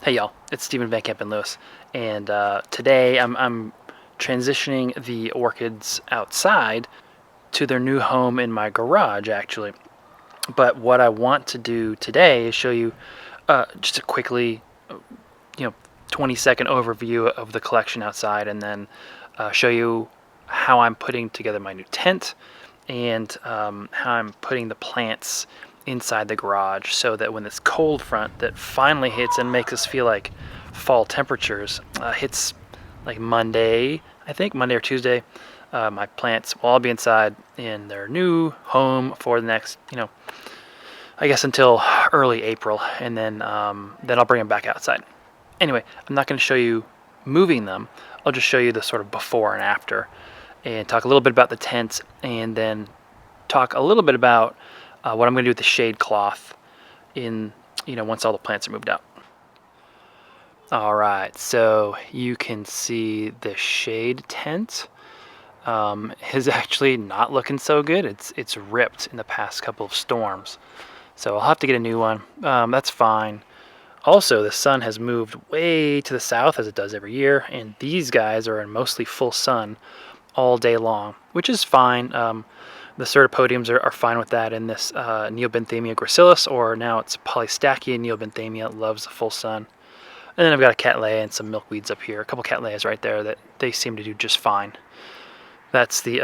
Hey y'all, it's Stephen Van Kampen-Lewis, and today I'm transitioning the orchids outside to their new home in my garage, actually. But what I want to do today is show you just a quickly, 20-second overview of the collection outside, and then show you how I'm putting together my new tent and how I'm putting the plants inside the garage so that when this cold front that finally hits and makes us feel like fall temperatures hits like Monday, I think Monday or Tuesday, my plants will all be inside in their new home for the next, I guess until early April, and then I'll bring them back outside. Anyway, I'm not going to show you moving them. I'll just show you the sort of before and after, and talk a little bit about the tent, and then talk a little bit about what I'm going to do with the shade cloth in, once all the plants are moved out. All right, so you can see the shade tent is actually not looking so good. It's ripped in the past couple of storms, so I'll have to get a new one. That's fine. Also, the sun has moved way to the south, as it does every year, and these guys are in mostly full sun all day long, which is fine. The pseudopodiums are fine with that, and this Neobenthemia gracilis, or now it's Polystachya Neobenthemia, loves the full sun. And then I've got a cattleya and some milkweeds up here, a couple cattleyas right there that they seem to do just fine. That's the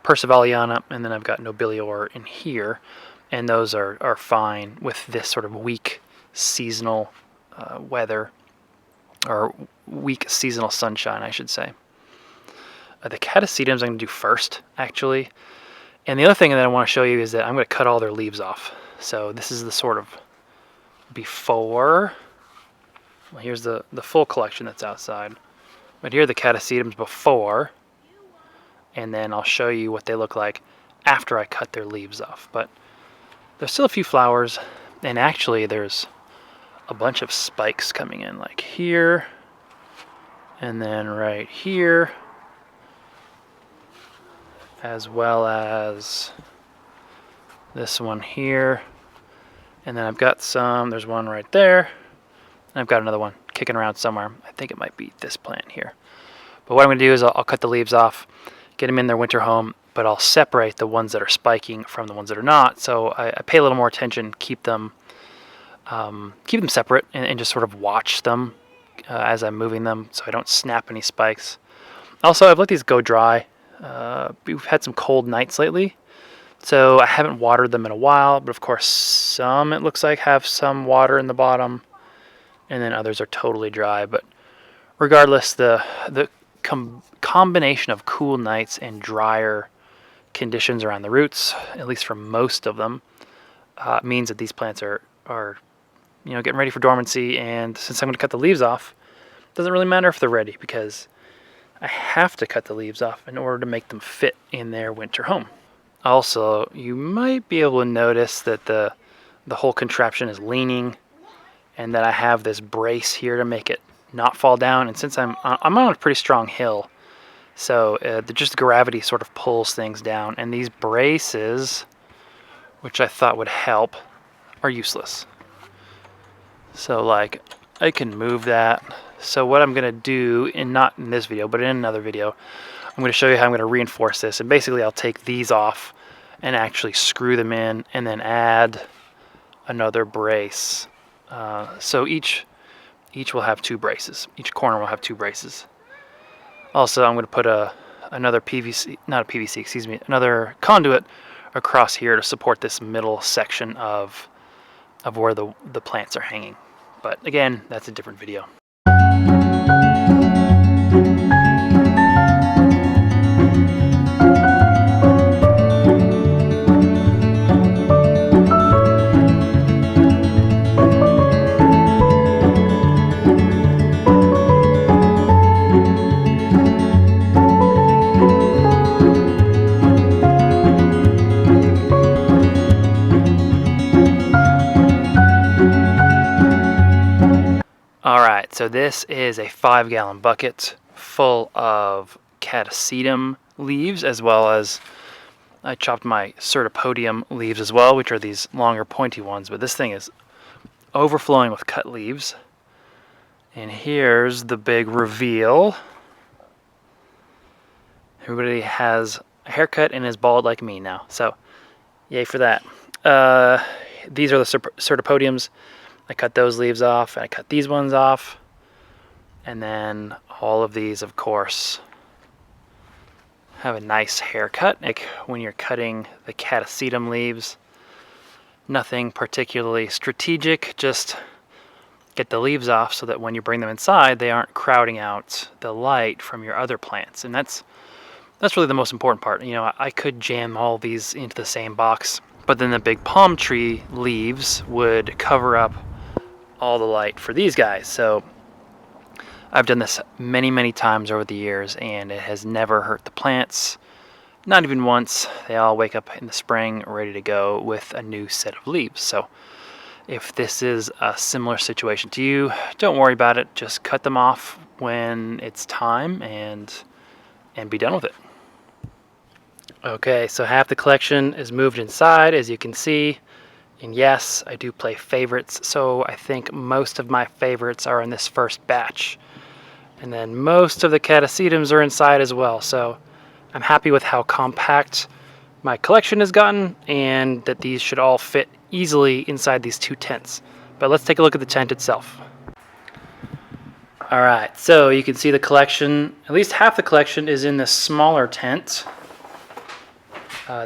Percivaliana, and then I've got Nobilior in here, and those are fine with this sort of weak seasonal weather, or weak seasonal sunshine, I should say. The catasetums I'm going to do first, actually. And the other thing that I want to show you is that I'm going to cut all their leaves off. So this is the sort of before. Well, here's the full collection that's outside. But here are the catasetums before. And then I'll show you what they look like after I cut their leaves off. But there's still a few flowers. And actually there's a bunch of spikes coming in, like here. And then right here. As well as this one here, and then I've got there's one right there, and I've got another one kicking around somewhere. I think it might be this plant here. But what I'm going to do is I'll cut the leaves off, get them in their winter home, but I'll separate the ones that are spiking from the ones that are not, so I pay a little more attention, keep them separate, and just sort of watch them as I'm moving them so I don't snap any spikes. Also, I've let these go dry. We've had some cold nights lately, so I haven't watered them in a while, but of course some, it looks like, have some water in the bottom, and then others are totally dry. But regardless, the combination of cool nights and drier conditions around the roots, at least for most of them, means that these plants are getting ready for dormancy. And since I'm going to cut the leaves off, it doesn't really matter if they're ready, because I have to cut the leaves off in order to make them fit in their winter home. Also, you might be able to notice that the whole contraption is leaning, and that I have this brace here to make it not fall down. And since I'm on a pretty strong hill, so just gravity sort of pulls things down. And these braces, which I thought would help, are useless. So like, I can move that. So what I'm going to do, not in this video, but in another video, I'm going to show you how I'm going to reinforce this. And basically I'll take these off and actually screw them in, and then add another brace. So each will have two braces. Each corner will have two braces. Also, I'm going to put another another conduit across here to support this middle section of where the plants are hanging. But again, that's a different video. Alright, so this is a 5-gallon bucket full of catasetum leaves, as well as I chopped my Certipodium leaves as well, which are these longer pointy ones, but this thing is overflowing with cut leaves. And here's the big reveal. Everybody has a haircut and is bald like me now, so yay for that. These are the certipodiums. I cut those leaves off, and I cut these ones off. And then all of these, of course, have a nice haircut. Like when you're cutting the catasetum leaves, nothing particularly strategic, just get the leaves off so that when you bring them inside, they aren't crowding out the light from your other plants. And that's really the most important part. You know, I could jam all these into the same box, but then the big palm tree leaves would cover up all the light for these guys. So I've done this many, many times over the years, and it has never hurt the plants. Not even once. They all wake up in the spring ready to go with a new set of leaves. So if this is a similar situation to you, don't worry about it. Just cut them off when it's time and be done with it. Okay, so half the collection is moved inside, as you can see. And yes, I do play favorites, so I think most of my favorites are in this first batch. And then most of the catasetums are inside as well, so I'm happy with how compact my collection has gotten, and that these should all fit easily inside these two tents. But let's take a look at the tent itself. Alright, so you can see the collection, at least half the collection is in this smaller tent.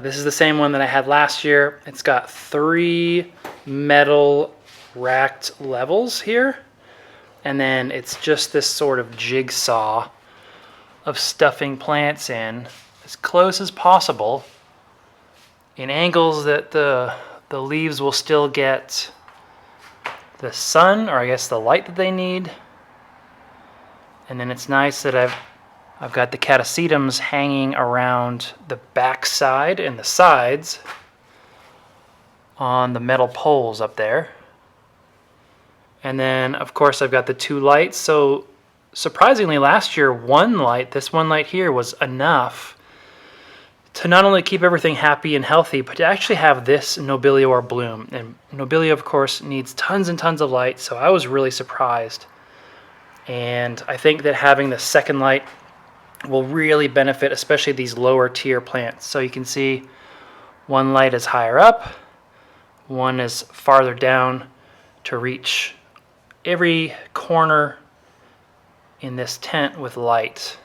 This is the same one that I had last year. It's got 3 metal racked levels here, and then it's just this sort of jigsaw of stuffing plants in as close as possible in angles that the leaves will still get the sun, or I guess the light that they need. And then it's nice that I've got the catasetums hanging around the back side and the sides on the metal poles up there. And then, of course, I've got the 2 lights. So surprisingly, last year, this one light here was enough to not only keep everything happy and healthy, but to actually have this Nobilior bloom. And Nobilia, of course, needs tons and tons of light, so I was really surprised. And I think that having the second light will really benefit, especially these lower tier plants. So you can see one light is higher up, one is farther down to reach every corner in this tent with light.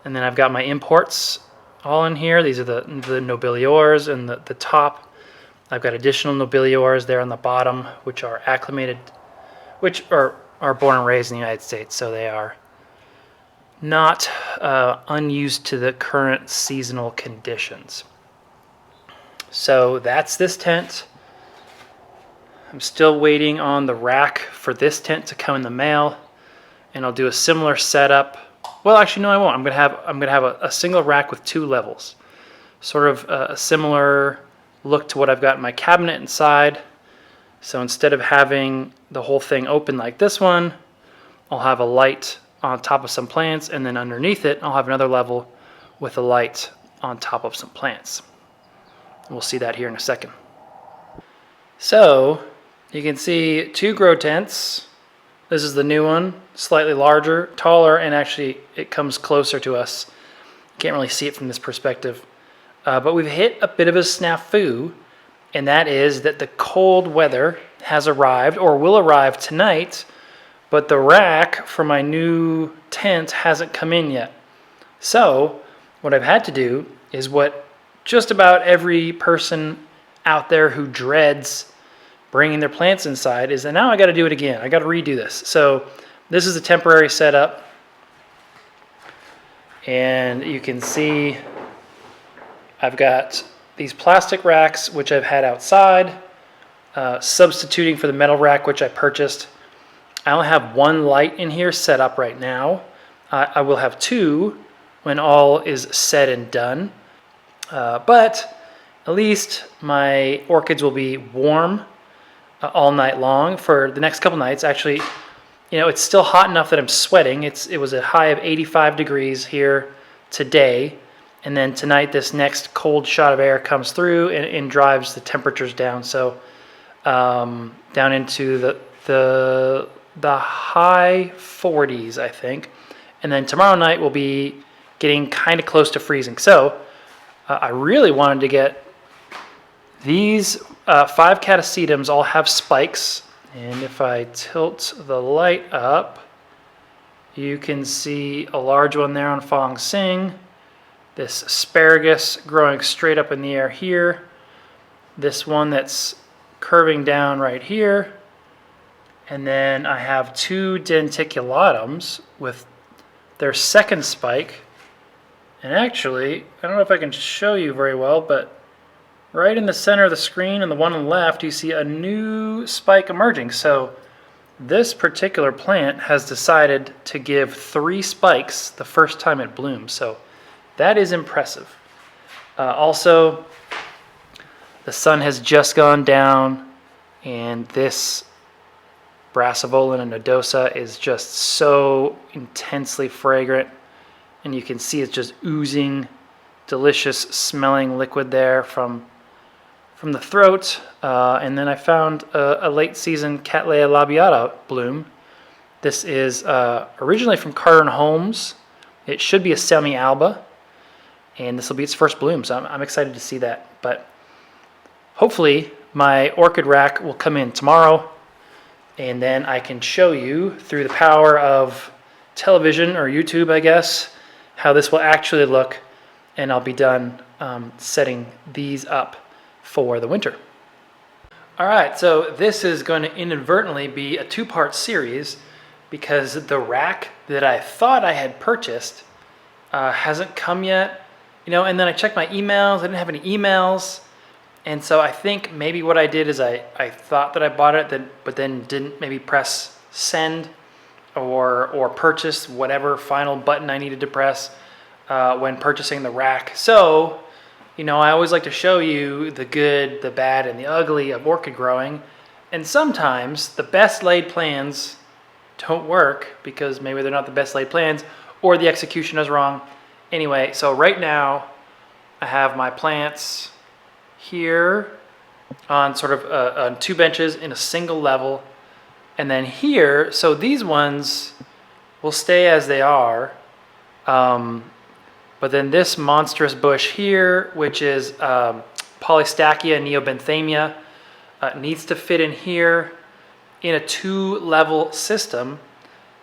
And then I've got my imports all in here. These are the Nobiliors and the top. I've got additional Nobiliors there on the bottom, which are acclimated, which are born and raised in the United States, so they are not unused to the current seasonal conditions. So that's this tent. I'm still waiting on the rack for this tent to come in the mail, and I'll do a similar setup. Well, actually, no, I won't. I'm gonna have a single rack with 2 levels, sort of a similar look to what I've got in my cabinet inside. So instead of having the whole thing open like this one, I'll have a light on top of some plants, and then underneath it, I'll have another level with a light on top of some plants. We'll see that here in a second. So you can see 2 grow tents. This is the new one, slightly larger, taller, and actually it comes closer to us. Can't really see it from this perspective. But we've hit a bit of a snafu, and that is that the cold weather has arrived, or will arrive tonight, but the rack for my new tent hasn't come in yet. So what I've had to do is what just about every person out there who dreads bringing their plants inside is, and now I got to do it again. I got to redo this. So this is a temporary setup, and you can see I've got these plastic racks which I've had outside, substituting for the metal rack which I purchased. I only have 1 light in here set up right now. I will have 2 when all is said and done. But at least my orchids will be warm all night long for the next couple nights. Actually, you know, it's still hot enough that I'm sweating. It was a high of 85 degrees here today. And then tonight, this next cold shot of air comes through and drives the temperatures down. So down into the the high 40s, I think. And then tomorrow night will be getting kind of close to freezing. So I really wanted to get these 5 catasetums all have spikes. And if I tilt the light up, you can see a large one there on Fong Sing. This asparagus growing straight up in the air here. This one that's curving down right here. And then I have 2 denticulatums with their second spike. And actually, I don't know if I can show you very well, but right in the center of the screen and the one on the left, you see a new spike emerging. So this particular plant has decided to give 3 spikes the first time it blooms. So that is impressive. Also, the sun has just gone down, and this Brassavola nodosa is just so intensely fragrant, and you can see it's just oozing delicious smelling liquid there from the throat. And then I found a late season Cattleya labiata bloom. This is originally from Carter & Holmes. It should be a semi-alba, and this will be its first bloom, so I'm excited to see that. But hopefully my orchid rack will come in tomorrow, and then I can show you through the power of television or YouTube, I guess, how this will actually look, and I'll be done setting these up for the winter. All right, so this is going to inadvertently be a 2-part series because the rack that I thought I had purchased hasn't come yet. And then I checked my emails. I didn't have any emails. And so I think maybe what I did is I thought that I bought it, but then didn't maybe press send or purchase whatever final button I needed to press when purchasing the rack. So, I always like to show you the good, the bad, and the ugly of orchid growing. And sometimes the best laid plans don't work because maybe they're not the best laid plans or the execution is wrong. Anyway, so right now I have my plants here on sort of on 2 benches in a single level. And then here, so these ones will stay as they are. But then this monstrous bush here, which is Polystachya neobenthamia, needs to fit in here in a 2-level system.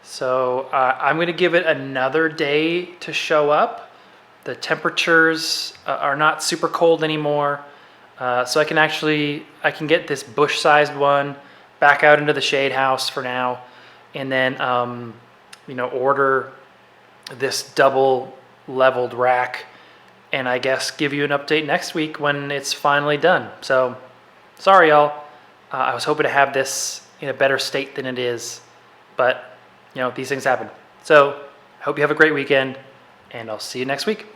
So I'm going to give it another day to show up. The temperatures are not super cold anymore. So I can get this bush-sized one back out into the shade house for now, and then order this double-leveled rack, and I guess give you an update next week when it's finally done. So sorry, y'all. I was hoping to have this in a better state than it is, but these things happen. So I hope you have a great weekend, and I'll see you next week.